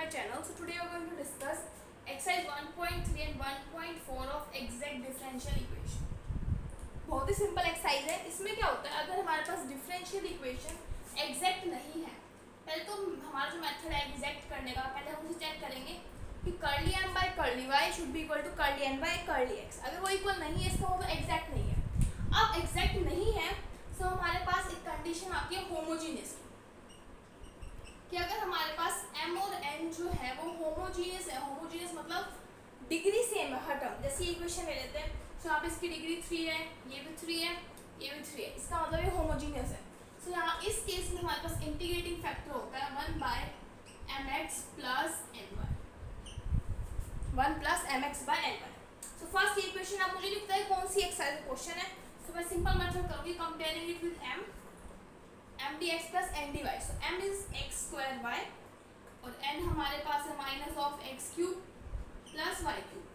my channel. So today we are going to discuss exercise 1.3 and 1.4 of exact differential equation. बहुत ही simple exercise है. इसमें क्या होता है, अगर हमारे पास डिफरेंशियल इक्वेशन एग्जैक्ट नहीं है, पहले तो हमारा जो मेथड है एग्जैक्ट करने का, पहले हम उसे चेक करेंगे कि curly M by curly Y should be equal to curly N by curly X. अगर वो इक्वल नहीं है इसका मतलब एग्जैक्ट नहीं है. अब एग्जैक्ट नहीं है तो हमारे पास एक कंडीशन आती है होमोजीनियस की, कि अगर हमारे पास m और n जो है वो होमोजीनियस है. होमोजीनियस मतलब डिग्री सेम है, हर टर्म. जैसे इक्वेशन ले लेते हैं तो यहाँ पे इसकी डिग्री 3 है, ये भी 3 है, ये भी 3 है, इसका मतलब ये होमोजीनियस है. तो यहाँ इस केस में हमारे पास इंटीग्रेटिंग फैक्टर होता है 1 by M X plus N Y, 1 plus M X by N Y. तो फर्स्ट इक्वेशन आप मुझे लिखता है कौन सी एक्सरसाइज क्वेश्चन है. तो मैं सिंपल मेथड करूँगी, comparing it with m dx plus n dy. So m is x square y और n हमारे पास है minus of x cube plus y cube.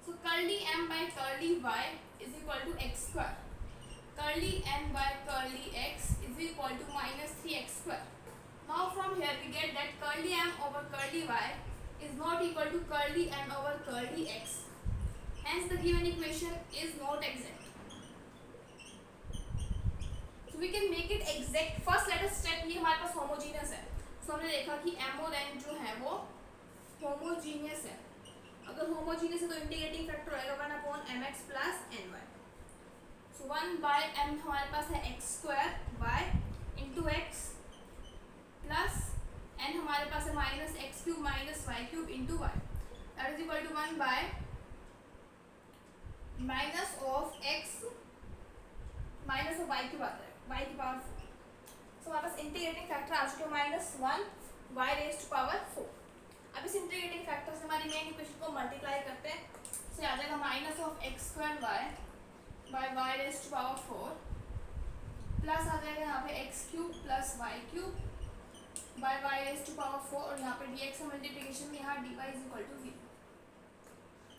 So curly m by curly y is equal to x square. Curly n by curly x is equal to minus 3x square. Now from here we get that curly m over curly y is not equal to curly n over curly x. Hence the given equation is not exact. So we can make it exact. First let us check ये हमारे पास homogeneous है. तो हमने देखा कि m और n जो है वो होमोजीनियस है. अगर होमोजीनियस है तो इंटीग्रेटिंग फैक्टर होएगा 1 upon M X plus N Y. So 1 by m हमारे पास है X square Y into X plus n हमारे पास है minus x cube minus Y cube into Y. That is equal to 1 by minus of X minus of Y cube आता है y की power 4. सो हमारे पास इंटीग्रेटिंग फैक्टर आ चुके minus 1 y raise to power 4. अब इस इंटीग्रेटिंग फैक्टर से हमारी मेन इक्वेशन को मल्टीप्लाई करते हैं. सो आ जाएगा minus of X square Y by Y raise to power 4 plus आ जाएगा यहाँ पे X cube plus Y cube by Y raise to power 4 और यहाँ पे डी एक्स मल्टीप्लीकेशन में यहाँ D Y is equal to 0.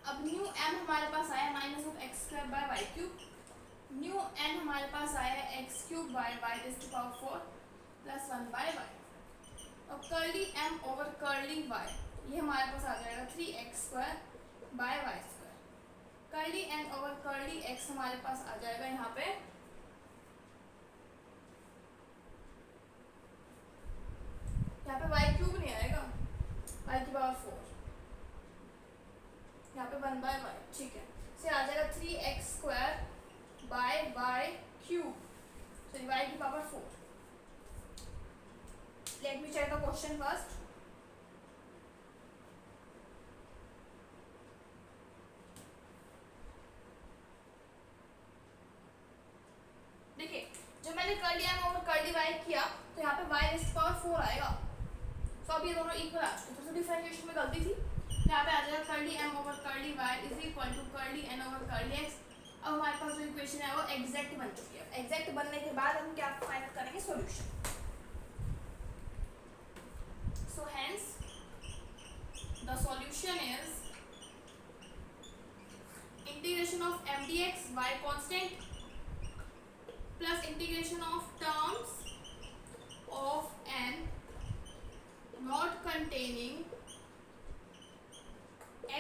अब न्यू m हमारे पास आया minus of X square by Y cube. New n हमारे पास आया है X cube by Y raise to power 4 plus 1 by Y. और curly m over curly y ये हमारे पास आ जाएगा 3x square by Y square. Curly n over curly x हमारे पास आ जाएगा यहाँ पे y क्यूब नहीं आएगा, y की पावर 4, यहाँ पे 1 बाय वाई. ठीक है, से आ जाएगा 3x square by Y cube, sorry y की power 4. Let me check the question first. देखिए जब मैंने curly m over curly y किया तो यहाँ पे y रेज़ टू पावर 4 आएगा. तो अब ये दोनों इक्वल आ चुके. तो डिफरेंशिएशन में गलती थी. यहाँ पे आ जाएगा curly m over curly y is equal to curly n over curly x. अब हमारे पास जो इक्वेशन है वो एग्जैक्ट बन चुकी है. एग्जैक्ट बनने के बाद हम क्या फाइंड करेंगे, solution. So hence the solution is integration of m dx y constant plus integration of terms of n not containing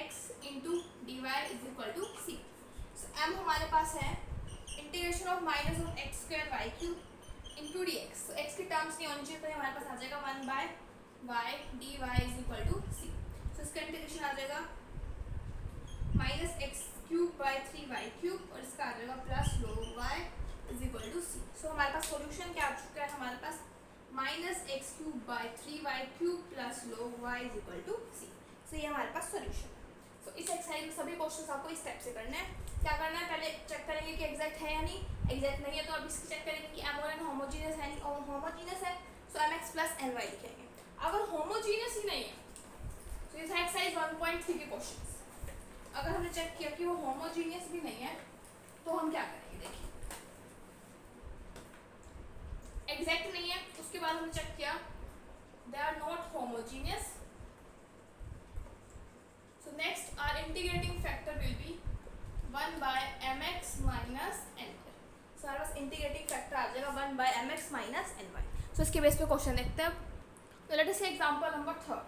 x into dy is equal to c. So m हमारे पास है integration of minus of X square Y cube into D X. तो X की terms नहीं होनी चाहिए तो हमारे पास आ जाएगा 1 bye y dy is equal to c. So इसका इंटीग्रेशन आ जाएगा minus x cube by 3y cube और इसका आ जाएगा plus log y is equal to c. So हमारे पास सॉल्यूशन क्या आ चुका है, हमारे पास minus x cube by 3y cube plus log y is equal to c. So ये हमारे पास सॉल्यूशन है. So इस एक्सरसाइज में सभी क्वेश्चंस आपको इस टाइप से करना है. क्या करना है, पहले चेक करेंगे कि एग्जैक्ट है या नहीं. एग्जैक्ट नहीं है तो अब इसकी चेक करेंगे कि m और n होमोजीनियस है नहीं. और होमोजीनियस है तो mx प्लस ny लिखेंगे. अगर होमोजीनियस ही नहीं है तो ये था एक्सरसाइज 1.3 के क्वेश्चंस. अगर हमने चेक किया कि वो होमोजीनियस भी नहीं है तो हम क्या करेंगे, देखिए एग्जैक्ट नहीं है. उसके बाद हमने चेक किया they are not homogeneous. So next our integrating factor will be 1 by mx minus ny. So हमारे पास इंटीग्रेटिंग फैक्टर आ जाएगा 1 by mx minus ny. So इसके बेस पे क्वेश्चन देखते हैं. So let us say example number 3.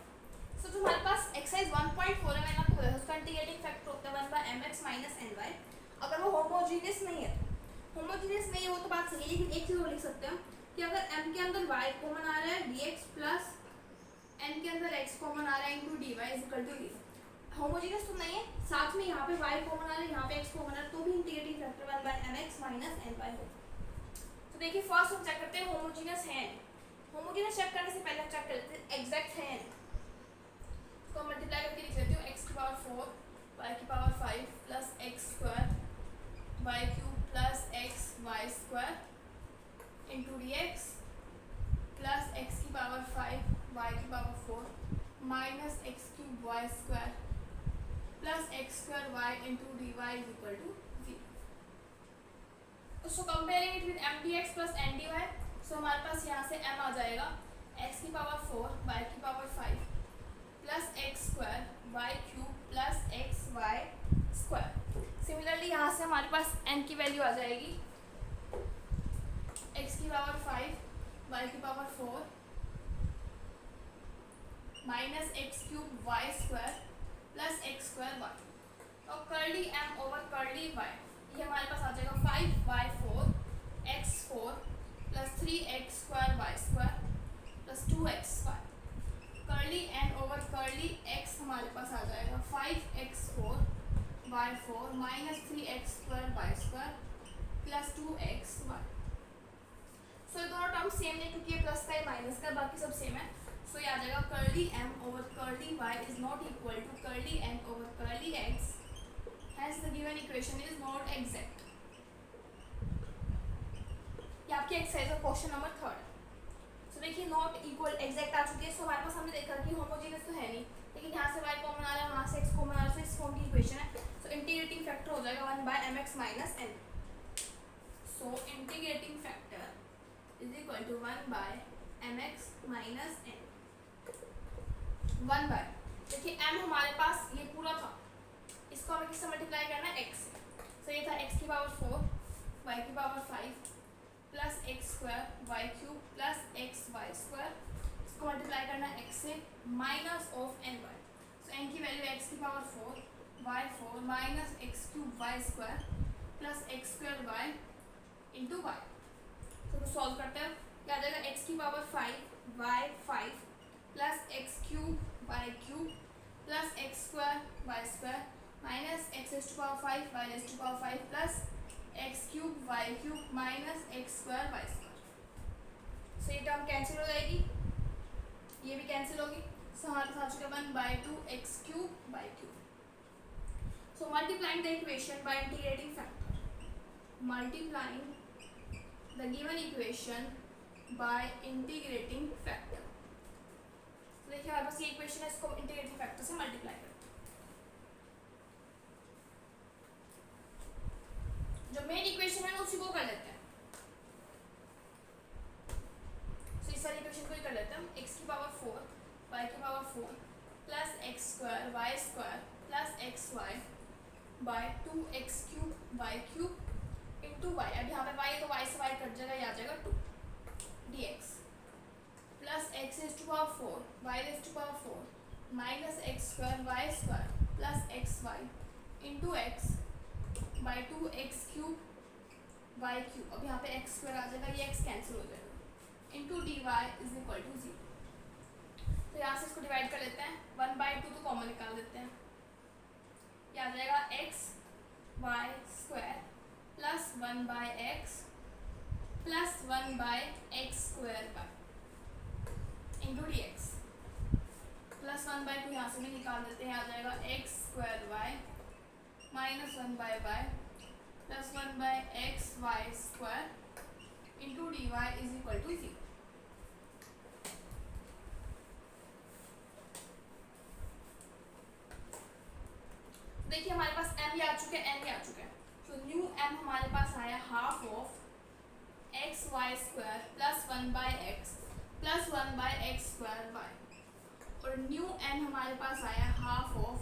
सो जो हमारे पास एक्सरसाइज 1.4 है, मैंने आपको बताया उसका इंटीग्रेटिंग फैक्टर होता है 1/mx माइनस ny। अगर वो होमोजीनियस नहीं है, होमोजीनियस नहीं है वो तो बात सही है, लेकिन एक चीज़ और लिख सकते हैं कि अगर m के अंदर y कॉमन आ रहा है dx प्लस n के अंदर x कॉमन आ रहा है into dy is equal to 0। Homogeneous तो नहीं है, साथ में यहाँ पे y कॉमन आ रहा है, यहाँ पे x कॉमन आ रहा है, तो भी integrating factor 1/mx minus ny होगा। तो देखिए फर्स्ट हम चेक करते हैं होमोजीनियस है। होमोजीनियस चेक करने से पहले हम चेक कर लेते हैं एग्जैक्ट है। तो मल्टीप्लाई करके लिख लेती हूँ x की पावर 4 y की power 5 plus x square Y cube plus X Y square into D x plus X की पावर 5 वाई की power 4 minus x cube Y square plus x square Y into D Y is equal to 0। So comparing it with M D x plus N D Y, so हमारे पास यहाँ से m आ जाएगा x की power 4 y की power 5 plus x square Y cube plus X Y square. Similarly यहाँ से हमारे पास n की वैल्यू आ जाएगी x की पावर 5 y की power 4 minus x cube Y square plus x square Y और curly m over curly y, ये हमारे पास आ जाएगा 5y4 x4 plus 3x square Y square plus 2x Y. Curly n over curly x हमारे पास आ जाएगा 5x4 y4 minus 3x square Y square plus 2x Y. So ये दोनों टर्म सेम है क्योंकि ये प्लस का है माइनस का, बाकी सब सेम है। सो ये आ जाएगा curly m over curly y is not equal to curly n over curly x, hence the given equation is not exact। ये आपकी एक्सरसाइज का क्वेश्चन नंबर 3। सो देखिए नॉट इक्वल एग्जैक्ट आ चुकी है। सो हमारे पास हमने देखा कि होमोजीनियस तो है नहीं, लेकिन यहाँ से y कॉमन आ रहा है, वहाँ से x कॉमन आ रहा है, इस फॉर्म की इक्वेशन है। सो इंटीग्रेटिंग फैक्टर हो जाएगा 1/mx minus n। So integrating factor is equal to 1/mx minus n। 1 by, देखिए m हमारे पास ये पूरा था, इसको हमें किससे मल्टीप्लाई करना है x से। सो ये था x की पावर 4 y की power 5 plus x square Y cube plus X Y square, इसको मल्टीप्लाई करना है x से minus of N Y. So N की वैल्यू x की power 4 Y 4 minus x cube Y square plus x square Y into Y. तो solve करते हैं, क्या आ जाएगा x की power 5 Y 5 plus X cube Y cube plus x square Y square minus X raise to power 5 Y raise to power 5 plus X cube Y cube minus X square Y square. So ये term cancel हो जाएगी, ये भी cancel होगी। सो हमारे पास आ चुका 1/2 X cube Y cube. So multiplying the equation by integrating factor, multiplying the given equation by integrating factor. तो देखिए हमारे पास ये इक्वेशन है, इसको इंटीग्रेटिंग फैक्टर से मल्टीप्लाई करते हैं। जो मेन इक्वेशन है उसी को कर लेते हैं। सो इस सारी इक्वेशन को ही कर लेते हैं हम। x की पावर 4 y की power 4 plus x square Y square plus X Y by 2x cube Y cube into Y. अब यहाँ पे y है तो y से y कट जाएगा, ये आ जाएगा 2 dx plus X raise to power 4 Y raise to power 4 minus X square Y square plus X Y into X by 2x cube Y cube. अब यहाँ पे एक्स स्क्वायर आ जाएगा, ये x कैंसिल हो जाएगा into D Y is equal to 0। तो यहाँ से इसको डिवाइड कर लेते हैं, 1/2 तो कॉमन निकाल देते हैं, ये आ जाएगा x Y square plus 1/x plus 1/x square Y into D x plus 1/2 यहाँ से भी निकाल देते हैं, आ जाएगा x square Y minus 1/y plus 1/x Y square into D Y is equal to 0। देखिए हमारे पास m भी आ चुके हैं, n भी आ चुके हैं। तो न्यू m हमारे पास आया half of X Y square plus 1/x plus 1/x square Y, और न्यू n हमारे पास आया half of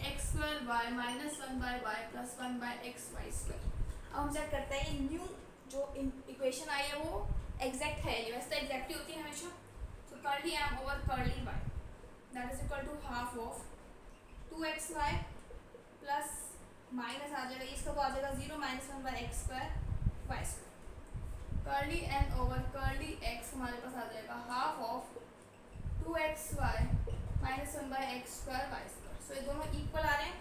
X square Y minus 1/y plus 1/x Y square. अब हम चेक करते हैं न्यू जो इक्वेशन आई है वो एग्जैक्ट है, वैसे तो एग्जैक्ट ही होती है हमेशा। तो curly m over curly y that is equal to half of 2xy plus minus आ जाएगा, इसका तो आ जाएगा 0 minus 1 by X square Y square, curly N over curly X हमारे पास आ जाएगा हाफ of 2xy minus 1 by X square Y square. So ये दोनों इक्वल आ रहे हैं,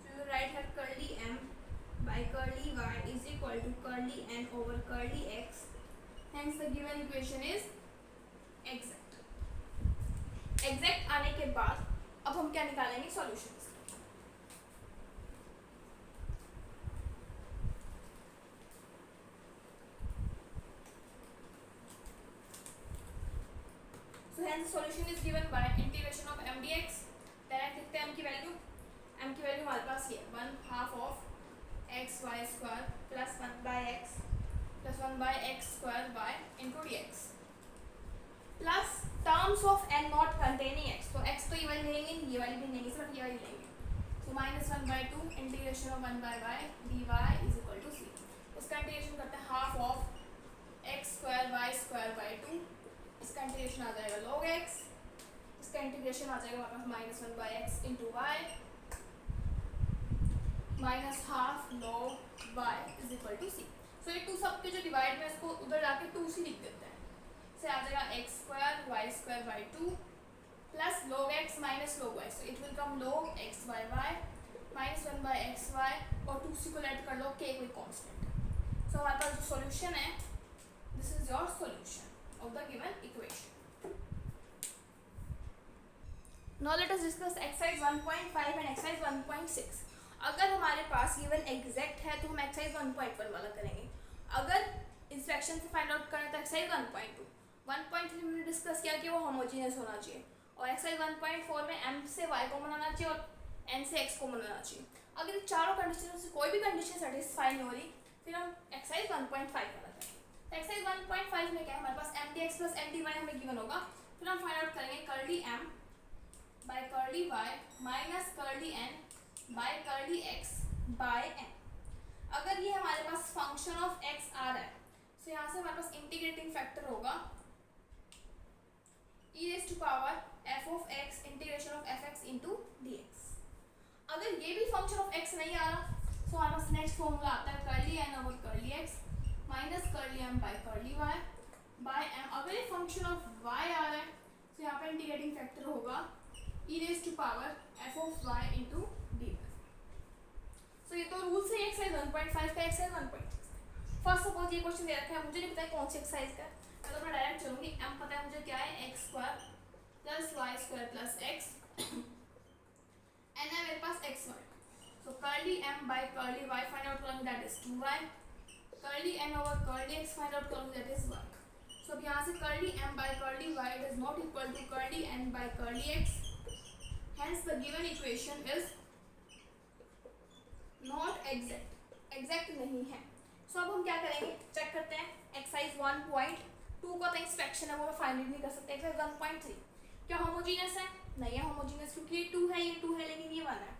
so you write here curly m by curly y is equal to curly n over curly x, hence the given equation is exact। Exact आने के बाद अब हम क्या निकालेंगे, solution. So hence solution is given by integration of m dx। Direct लिखते हैं m की वैल्यू हमारे पास ये 1/2 of X Y square plus 1 by X plus 1 by X square Y into D x plus terms of N not containing X. तो X तो ये वाली लेंगे, ये वाली भी लेंगे, सिर्फ ये वाली लेंगे। तो -1/2 integration of 1 by Y D Y is equal to C. उसका इंटीग्रेशन करते हैं half of X square Y square by 2, इसका इंटीग्रेशन आ जाएगा log x, इसका इंटीग्रेशन आ जाएगा हमारे पास -1 by X into Y minus half log y is equal to C. So ये टू सब के जो डिवाइड में इसको उधर जाके 2c लिख देते हैं, से आ जाएगा X square Y square by 2 plus log x minus log y, so it will come log x by Y minus 1 by X Y और 2c को लेट कर लो k कोई कांस्टेंट। सो हमारे पास जो सॉल्यूशन है, this is your solution of the given equation। Now let us discuss exercise 1.5 and exercise 1.6। अगर हमारे पास given exact है तो हम exercise 1.1 वाला करेंगे, अगर इस फ्रैक्शन से फाइंड आउट करें तो exercise 1.2। 1.3 हमने डिस्कस किया कि वो होमोजीनियस होना चाहिए, और exercise 1.4 में m से y कॉमन आना चाहिए और n से x कॉमन आना चाहिए। अगर इन चारों कंडीशन से कोई भी कंडीशन सेटिस्फाई नहीं हो रही, फिर हम exercise 1.5 वाला करेंगे। एक्सरसाइज 1.5 में क्या है, हमारे पास m dx plus m dy हमें गिवन होगा, फिर हम फाइंड आउट करेंगे curly m by curly y minus curly n by curly x by n। अगर ये हमारे पास फंक्शन ऑफ x आ रहा है, तो यहाँ से हमारे पास इंटीग्रेटिंग फैक्टर होगा e raised to power f of x इंटीग्रेशन ऑफ fx into dx। अगर ये भी फंक्शन ऑफ x नहीं आ रहा, तो हमारे पास नेक्स्ट फॉर्मूला आता है curly n over curly x minus curly m by curly y by m। अगर ये फंक्शन ऑफ y आ रहा है, तो यहाँ पे इंटीग्रेटिंग फैक्टर होगा e raise to power f of y into dy। So ये तो रूल्स है एक्सरसाइज 1.5 का, एक्सरसाइज 1.6। फर्स्ट सपोज ये क्वेश्चन दे रखा है, मुझे नहीं पता है कौन सी एक्सरसाइज का, तो मैं डायरेक्ट चलूंगी। m पता है मुझे क्या है, x square plus y square plus x, n है मेरे पास x y। So curly m by curly y find out करेंगे, that is 2y। Curly n over curly x find out करोगे, दैट इज 1। सो अब यहाँ से curly m by curly y it is not equal to curly n by curly x, hence the given equation is not exact, exact नहीं है। सो अब हम क्या करेंगे, चेक करते हैं एक्सरसाइज 1.2 का तो इंस्पेक्शन है वो मैं फाइनली नहीं कर सकते। एक्सरसाइज 1.3 क्या होमोजीनियस है, नहीं है होमोजीनियस, क्योंकि ये 2 है, ये 2 है, लेकिन ये 1 है।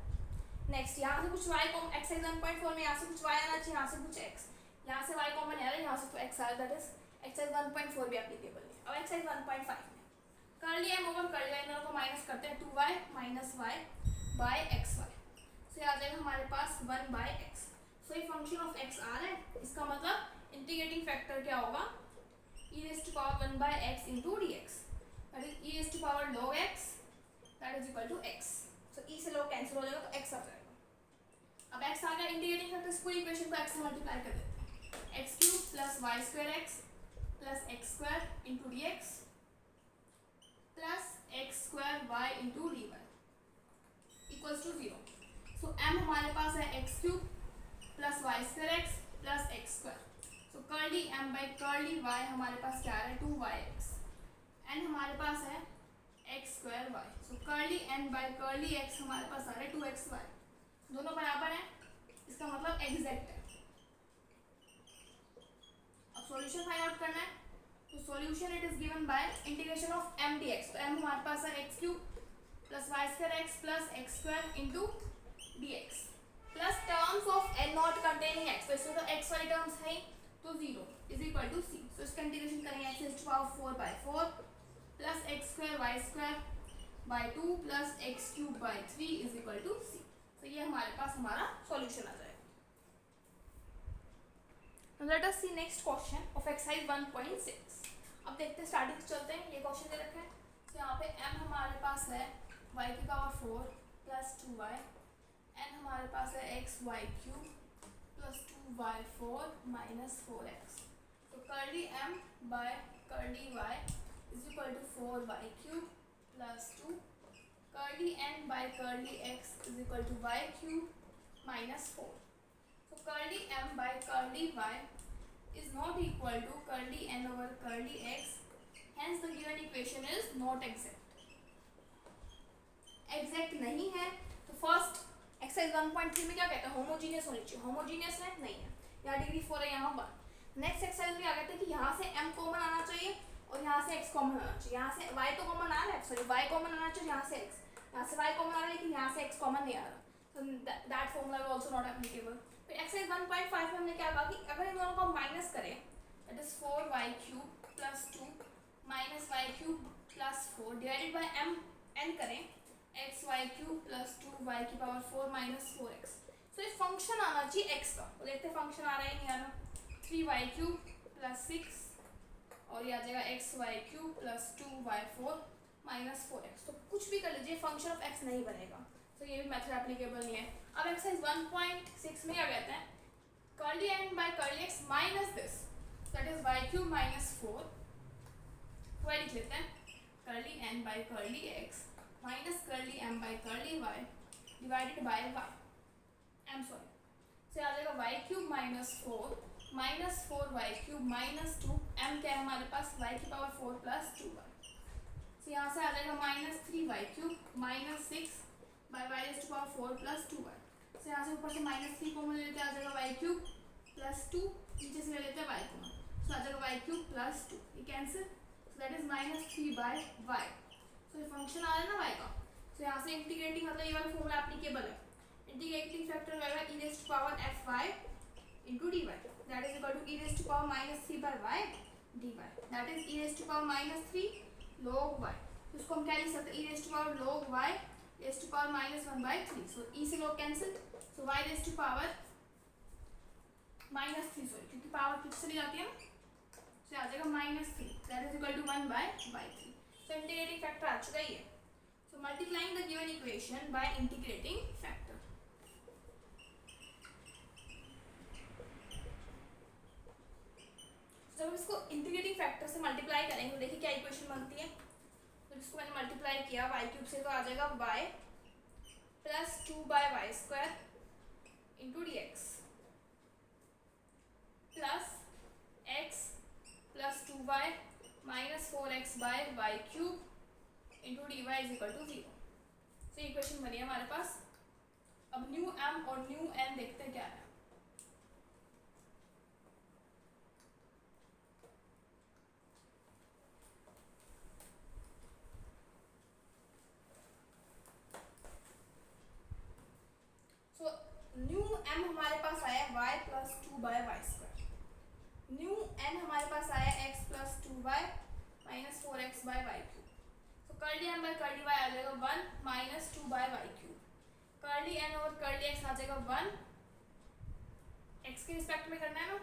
नेक्स्ट यहाँ से कुछ y कॉमन, एक्सरसाइज 1.4 में यहाँ से कुछ y आना चाहिए, यहाँ से कुछ x, यहाँ से y कॉमन आ रहा है, यहाँ से तो x आ रहा है, दैट इज एक्सरसाइज 1.4 भी एप्लीकेबल है। अब एक्सरसाइज 1.5 में curly m over curly y दोनों को माइनस करते हैं, 2y minus y by xy, so आ जाएगा हमारे पास 1 बाय x। सो ये फंक्शन ऑफ x आ रहा है, इसका मतलब इंटीग्रेटिंग फैक्टर क्या होगा, e raise to power 1 by x into dx, that is e raise to power log x, that is equal to x। So e से log कैंसिल हो जाएगा तो x आ जाएगा। अब x आ गया, इंटीग्रेटिंग फैक्टर इस पूरी इक्वेशन को x से मल्टीप्लाई कर देते हैं, x cube plus Y square x plus x square into D x plus x square Y into D Y equals to 0। So m हमारे पास है X cube plus Y square x plus x square. So curly m by curly y हमारे पास क्या है, 2yx। n हमारे पास है X square Y. So curly n by curly x हमारे पास आ रहा है 2xy, दोनों बराबर हैं, इसका मतलब एग्जैक्ट है। अब सॉल्यूशन फाइंड आउट करना है, तो solution it is given by integration of m dx। तो m हमारे पास है x cube plus Y square x plus x square into D x plus terms of n not containing x, तो इसमें तो x वाली टर्म्स है तो 0 is equal to c। So इसका इंटीग्रेशन करेंगे x to power 4 by 4 plus x square Y square by 2 plus X cube by 3 is equal to C. तो ये हमारे पास हमारा सॉल्यूशन आ जाएगा। Let us see next question of exercise 1.6। अब देखते हैं, स्टार्टिंग से चलते हैं। ये क्वेश्चन दे रखा है, तो यहाँ पे m हमारे पास है y की पावर 4 प्लस 2y, n हमारे पास है x y cube plus 2y4 minus 4x। तो curly m by curly y is equal to 4y cube plus 2 curly n by curly x is equal to y cube minus 4। So curly m by curly y is not equal to curly n over curly x. Hence the given equation is not exact. Exact नहीं है तो first exercise 1.3 में क्या कहते हैं, homogeneous होनी चाहिए। Homogeneous है नहीं है, यहाँ डिग्री 4 है, यहाँ 1। नेक्स्ट एक्सरसाइज में क्या कहते हैं कि यहाँ से m कॉमन आना चाहिए और यहाँ से x कॉमन आना चाहिए। यहाँ से y तो कॉमन आ रहा है, सॉरी y कॉमन आना चाहिए, यहाँ से x, यहाँ से y कॉमन आ रहा है, लेकिन यहाँ से x कॉमन नहीं आ रहा। So that formula is also not applicable. फिर एक्सरसाइज 1.5 में हमने क्या कहा कि अगर इन दोनों को माइनस करें, that is 4y cube plus 2 minus y cube plus 4 divided by m n करें x y cube plus 2y की पावर 4 माइनस 4x। सो ये फंक्शन आना चाहिए x का, तो देखते हैं फंक्शन आ रहा है नहीं आ रहा। 3y क्यूब प्लस 6 और ये आ जाएगा x y cube plus 2y4 minus 4x। तो कुछ भी कर लीजिए, फंक्शन ऑफ x नहीं बनेगा, तो ये भी मेथड एप्लीकेबल नहीं है। अब एक्सरसाइज 1.6 में क्या कहते हैं, curly n by curly x minus this, that is y cube minus 4। तो लिख लेते हैं curly n by curly x minus curly m by curly y divided by y, m sorry, से आ जाएगा y cube minus 4 minus 4y cube minus 2, m क्या है हमारे पास y की पावर 4 प्लस 2y। तो यहाँ से आ जाएगा minus 3y cube minus 6 bye y raise to power 4 plus 2y। तो यहाँ से ऊपर से माइनस 3 कॉमन ले लेते हैं, आ जाएगा y क्यूब प्लस 2, नीचे से ले लेते हैं y कॉमन, तो आ जाएगा y क्यूब प्लस 2, ये cancel, so that is minus 3 by y। So ये फंक्शन आ रहा है ना y का, तो यहाँ से इंटीग्रेटिंग मतलब ये वाला फॉर्मूला एप्लीकेबल है। इंटीग्रेटिंग फैक्टर हो जाएगा e raise to power fy into dy, that is equal to e raise to power minus 3 by y dy, that is e raise to power minus 3 log y। तो इसको हम क्या लिख सकते हैं, e raise to power log y raised to power minus 1 by 3. So e से log cancel, so y raised to power minus 3, sorry क्योंकि power पीछे चली जाती है ना, so आ जाएगा minus 3, that is equal to 1 by 3. So integrating factor आ चुका ही है। So multiplying the given equation by integrating factor. जब इसको इंटीग्रेटिंग फैक्टर से मल्टीप्लाई करेंगे तो देखिए क्या इक्वेशन बनती है। तो इसको मैंने मल्टीप्लाई किया y क्यूब से, तो आ जाएगा y plus 2 by Y square into D x plus x plus 2y minus 4x by Y cube into D Y is equal to 0। तो इक्वेशन बनी है हमारे पास। अब न्यू m और न्यू n देखते हैं क्या है। न्यू m हमारे पास आया y plus 2 by Y square, new n हमारे पास आया x plus 2y minus 4x by Y cube. तो curly m by curly y आ जाएगा 1 minus 2 by Y cube, curly n और कर्ली x आ जाएगा 1, x के रिस्पेक्ट में करना है ना,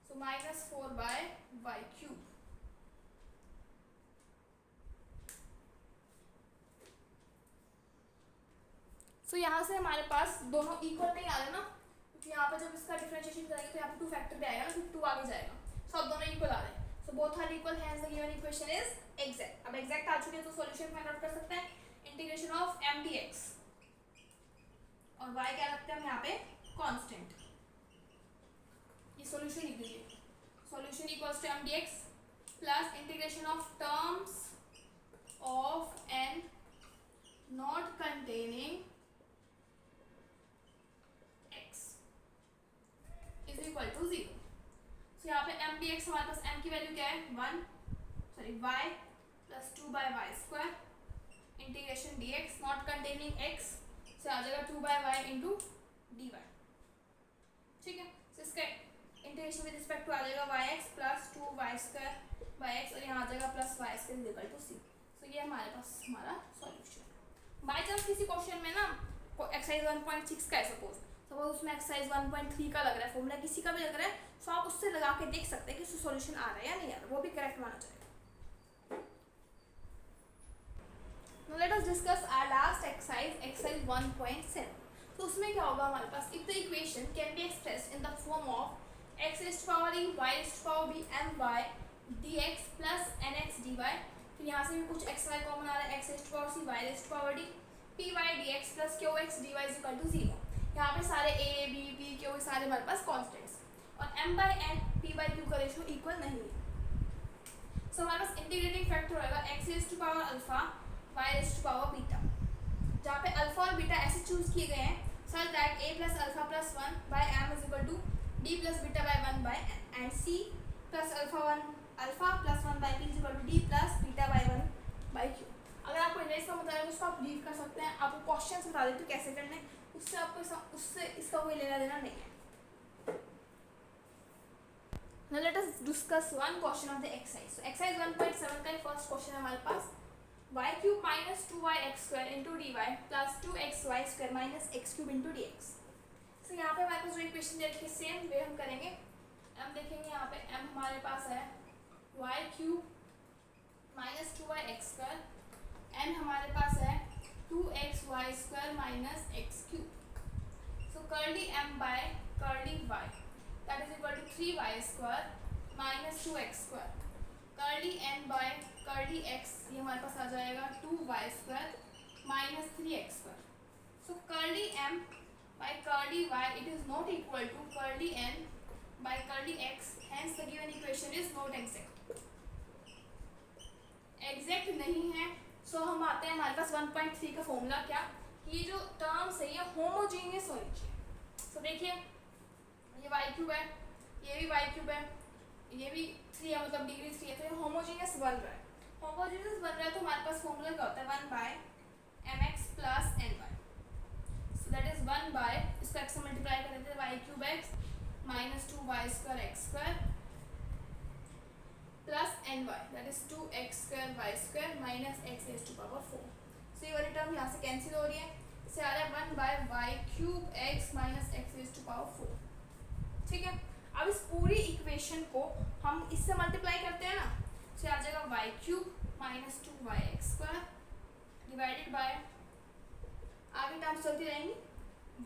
so minus 4 by Y cube. So यहाँ से हमारे पास दोनों इक्वल नहीं आ रहे ना, क्योंकि यहाँ पर जब इसका डिफरेंशिएशन करेंगे तो यहाँ पे 2 फैक्टर पे आएगा ना, फिर 2 आगे जाएगा। सो अब दोनों इक्वल आ रहे हैं, so both are equal, hence the given equation is exact. अब एग्जैक्ट आ चुके हैं तो सॉल्यूशन फाइंड आउट कर सकते हैं, इंटीग्रेशन ऑफ m dx और y क्या रखते हैं हम यहाँ पे कांस्टेंट, ये सॉल्यूशन लिख दीजिए। Solution equals to m dx plus integration of terms of n not containing is equal to 0। So यहाँ पे m dx हमारे पास m की वैल्यू क्या है 1, sorry y plus 2 by Y square integration dx not containing x से आ जाएगा 2 by y into D y. ठीक है, सो इसका इंटीग्रेशन विद रिस्पेक्ट टू आ जाएगा y x plus 2 y square by x और यहाँ आ जाएगा plus Y square is equal to C. So तो ये हमारे पास हमारा सॉल्यूशन। बाई चांस किसी क्वेश्चन में ना एक्सरसाइज 1.6 का है, सपोज उसमें एक्सरसाइज 1.3 का लग रहा है फॉर्मूला, किसी का भी लग रहा है, तो आप उससे लगा के देख सकते हैं कि उससे सॉल्यूशन आ रहा है या नहीं आ रहा, वो भी करेक्ट माना जाएगा। Now let us discuss our last exercise 1.7. तो उसमें क्या होगा हमारे पास, if the equation can be expressed in the form of x raised to power e y raised to power b my dx plus nx dy, फिर यहाँ से भी कुछ x y कॉमन आ रहा है, x raised to power c y raised to power d py dx plus qx dy is equal to 0। यहाँ पे सारे a b p q सारे हमारे पास कॉन्स्टेंट्स, और m by n p by q का रेशियो इक्वल नहीं है। सो हमारे पास इंटीग्रेटिंग फैक्टर होगा x raised to power alpha y raised to power beta, जहाँ पे अल्फा और बीटा ऐसे चूज किए गए हैं such that a plus alpha plus 1 by m is equal to d plus beta by 1 by n, and c plus alpha plus 1 by p is equal to d plus beta by 1 by q। अगर आपको erase का बताया तो उसको आप leave कर सकते हैं, आपको क्वेश्चन बता देते हो कैसे करने, उससे आपको उससे इसका कोई लेना देना नहीं है। Now let us discuss one question of the exercise. So exercise 1.7 का फर्स्ट क्वेश्चन है हमारे पास, y cube minus 2yx square into dy plus 2xy square minus x cube into dx। so यहाँ पे हमारे पास जो इक्वेशन दे रखी है सेम वे हम करेंगे। हम देखेंगे यहाँ पे m हमारे पास है y cube minus 2yx square, n हमारे पास है 2xy square minus x cube। so curly m by curly y that is equal to 3y square minus 2x square, curly n by curly x ये हमारे पास आ जाएगा 2y square minus 3x square। so curly m by curly y it is not equal to curly n by curly x, hence the given equation is not exact। Exact नहीं है, सो हम आते हैं हमारे पास 1.3 का फॉर्मूला क्या, कि ये जो टर्म्स है ये होमोजीनियस होनी चाहिए। सो देखिए ये y क्यूब है, ये भी y क्यूब है, ये भी 3 है, मतलब डिग्री 3 है, तो ये होमोजीनियस बन रहा है। होमोजीनियस बन रहा है तो हमारे पास फॉर्मूला क्या होता है 1 by mx plus ny। So that is 1 by, इसको x से मल्टीप्लाई कर देते हैं y cube x minus 2y square x square plus ny that is 2x square y square minus x raise to power 4। So ये वाली term यहाँ से cancel हो रही है, इससे आ रहा है 1 bye y cube x minus x raise to power 4। ठीक है, अब इस पूरी इक्वेशन को हम इससे मल्टीप्लाई करते हैं ना, तो आ जाएगा y cube minus 2yx square divided by, आगे टर्म्स चलती रहेंगी,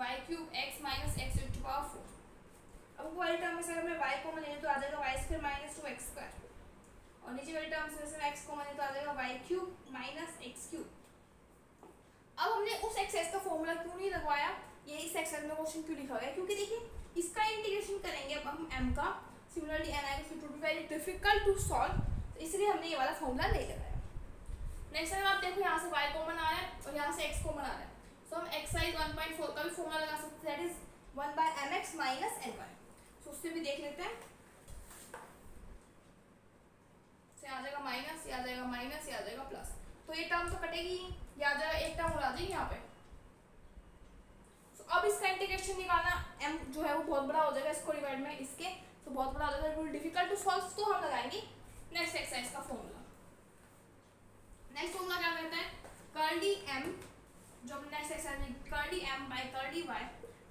y cube x minus x raise to power 4। अब वाली टर्म में से अगर मैं y को लें तो आ जाएगा y square minus 2x square, और नीचे वाली टर्म्स में से मैं x को लें तो आ जाएगा y cube minus x cube. अब हमने उस एक्सेस का फॉर्मूला क्यों नहीं लगवाया, ये इस सेक्शन में क्वेश्चन क्यों लिखा गया, क्योंकि देखिए इसका इंटीग्रेशन करेंगे अब हम m का, सिमिलरली n आएगा, it will be very difficult to solve, तो इसलिए हमने ये वाला फॉर्मूला नहीं लगाया। नेक्स्ट टाइम आप देखो यहाँ से y कॉमन आ रहा है और यहाँ से x कॉमन आ रहा है, सो हम एक्सरसाइज 1.4 का भी फॉर्मूला लगा सकते हैं, that is 1 by mx minus ny। So उससे भी देख लेते हैं, से आ जाएगा माइनस, ये आ जाएगा माइनस, ये आ जाएगा प्लस, तो ये टर्म तो कटेगी, ये आ जाएगा, एक टर्म और आ जाएगी यहाँ पे। अब इसका इंटीग्रेशन निकालना m जो है वो बहुत बड़ा हो जाएगा, इसको डिवाइड में इसके तो बहुत बड़ा हो जाएगा, बिल्कुल डिफिकल्ट टू सॉल्व, तो हम लगाएंगे नेक्स्ट एक्सरसाइज का फॉर्मूला। नेक्स्ट फॉर्मूला क्या कहते हैं, कर्ली m, जो हम नेक्स्ट एक्सरसाइज में curly m by curly y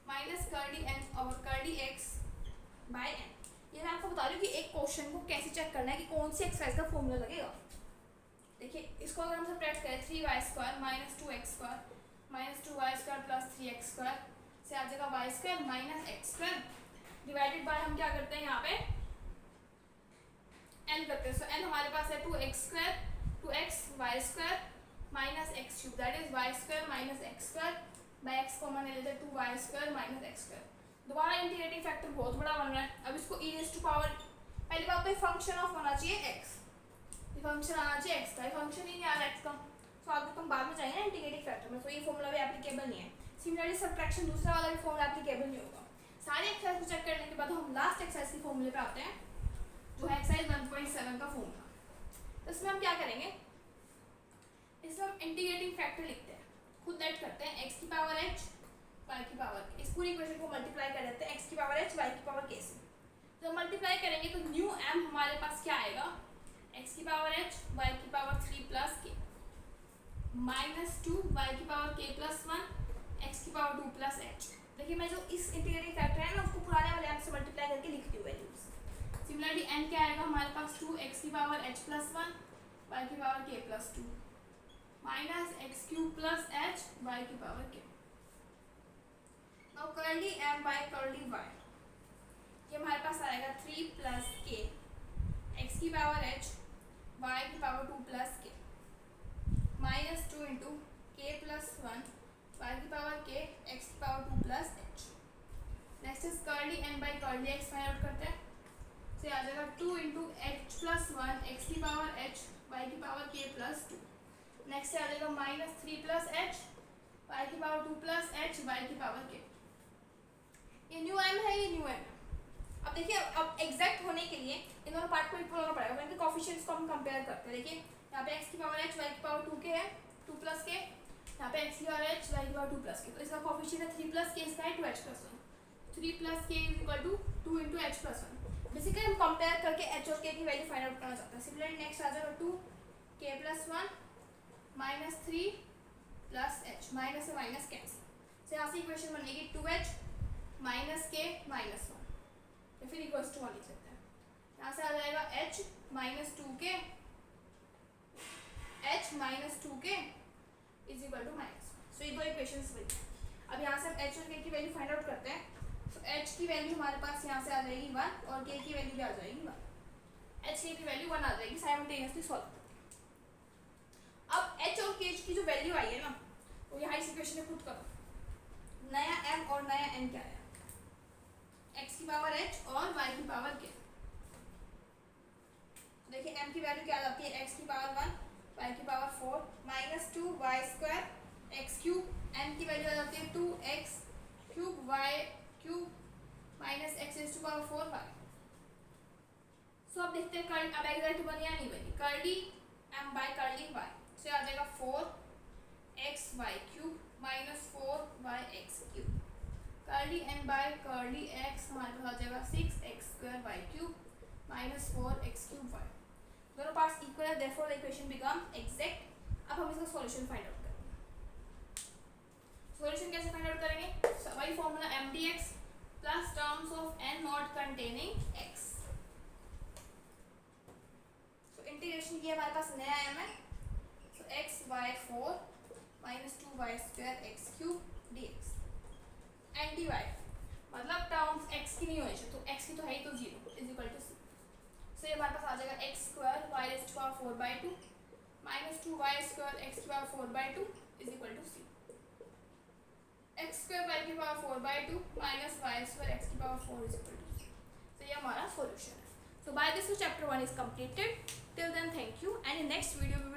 minus curly n और कर्ली x बाय n। ये मैं आपको बता रही हूँ कि एक क्वेश्चन को कैसे चेक करना है कि कौन सी एक्सरसाइज का फॉर्मूला लगेगा। देखिए इसको अगर हम सब्ट्रैक्ट करें 3y square minus 2x square minus 2y square plus 3x square से आ जाएगा y square minus x square divided bye, हम क्या करते हैं यहाँ पे n करते हैं, सो n हमारे पास है 2x square 2x y square minus x cube that is y square minus x square by x common ले लेते हैं 2y square minus x square. दोबारा इंटीग्रेटिंग फैक्टर बहुत बड़ा बन रहा है, अब इसको e रेज़ टू पावर, पहली बात तो फंक्शन ऑफ होना चाहिए x, ये फंक्शन आना चाहिए x का, ये फंक्शन ही नहीं आ रहा x का, तो आगे तुम बाद में जाएंगे ना इंटीग्रेटिंग फैक्टर में, तो ये फॉर्मूला भी एप्लीकेबल नहीं है। सिमिलरली सब्ट्रैक्शन दूसरा वाला भी फॉर्मूला एप्लीकेबल नहीं होगा। सारे एक्सरसाइज को चेक करने के बाद हम लास्ट एक्सरसाइज के फॉर्मूले पे आते हैं, जो है एक्सरसाइज 1.7 का फॉर्मूला। तो इसमें हम क्या करेंगे, इसमें हम इंटीग्रेटिंग फैक्टर लिखते हैं, खुद दैट करते हैं x की पावर h y की पावर k, इस पूरी इक्वेशन को मल्टीप्लाई कर देते हैं x की पावर h y की पावर k से। जब मल्टीप्लाई करेंगे तो न्यू m हमारे पास क्या आएगा, x की पावर h y की पावर 3 प्लस k। -2 y की पावर k प्लस 1 x की पावर 2 प्लस h। देखिए मैं जो इस इंटीग्रेटिंग फैक्टर है ना उसको पुराने वाले एम से मल्टीप्लाई करके लिखती हूँ वैल्यूज। सिमिलरली n क्या आएगा हमारे पास 2 x की पावर h प्लस 1 y की power k plus 2 minus x cube plus h y की power k। Now curly m by curly y, ये हमारे पास आएगा 3 प्लस k x की पावर h y की power 2 plus k minus 2 into k plus 1 y की power k x की power 2 plus h। Next is curly n by curly x find out करते हैं। तो आ जाएगा 2 इंटू एच प्लस 1 x की पावर h y की पावर k प्लस 2। नेक्स्ट आ जाएगा माइनस 3 प्लस h y की पावर 2 प्लस h y की पावर k। ये न्यू m है, ये न्यू m है। अब देखिए अब एग्जैक्ट होने के लिए इन दोनों पार्ट को इक्वल होना पड़ेगा, इनके कोएफिशिएंट्स को हम कंपेयर करते हैं। देखिए यहाँ पे x की पावर h y की पावर 2 k है 2 प्लस k, यहाँ पे x की पावर h y की पावर 2 प्लस k, तो इसका कोएफिशिएंट है 3 प्लस k, इसका है 2h plus 1। 3 plus k is equal to 2 into h plus 1। Basically हम कंपेयर करके h और k की वैल्यू फाइंड आउट करना चाहते हैं। सिमिलरली नेक्स्ट आ जाएगा 2 k plus 1 minus 3 plus h, minus से माइनस कैंसिल, तो यहाँ से इक्वेशन बनेगी 2h माइनस k माइनस 1 या फिर इक्वल्स टू 1 लिख सकते हैं। यहाँ से आ जाएगा h minus 2k, h minus 2k is equal to minus 1। So ये दो इक्वेशंस बनी। अब यहाँ से हम h और k की वैल्यू फाइंड आउट करते हैं। तो h की वैल्यू हमारे पास यहाँ से आ जाएगी 1 और k की वैल्यू भी आ जाएगी 1। h k की वैल्यू 1 आ जाएगी, साइमल्टेनियसली सॉल्व करते हैं। अब h और k की जो वैल्यू आई है ना वो यहाँ इस इक्वेशन में पुट करो। नया m और नया n क्या है, x की पावर h और y की पावर k। देखिए m की वैल्यू क्या आ जाती है, x की पावर 1 y की power 4 minus 2 y square x cube, n की वैल्यू आ जाती है 2x cube y cube minus x raise to power 4y। So अब देखते हैं अब एग्जैक्ट बनी या नहीं बनी। Curly m by curly y से आ जाएगा 4xy cube minus 4yx cube. Curly n by curly x हमारे पास आ जाएगा 6x square y cube minus 4x cube y। दोनों पार्ट्स इक्वल है, therefore the equation become exact. अब हम इसका सॉल्यूशन फाइंड आउट करेंगे। सॉल्यूशन कैसे फाइंड आउट करेंगे, वही formula mdx plus terms of n not containing x। So integration किया हमारे पास नया m है, सो x by 4 minus 2y square x cube dx and dy मतलब टर्म्स x की नहीं होनी चाहिए, तो x की तो है ही, तो 0 is equal to c। So ये हमारे पास आ जाएगा x square y raise to power 4 by 2 minus 2y square x की power 4 by 2 is equal to c। x square y की power 4 by 2 minus y square x की power 4 is equal to c। तो ये हमारा solution है। So by this chapter 1 is completed. Till then, thank you, and in next video we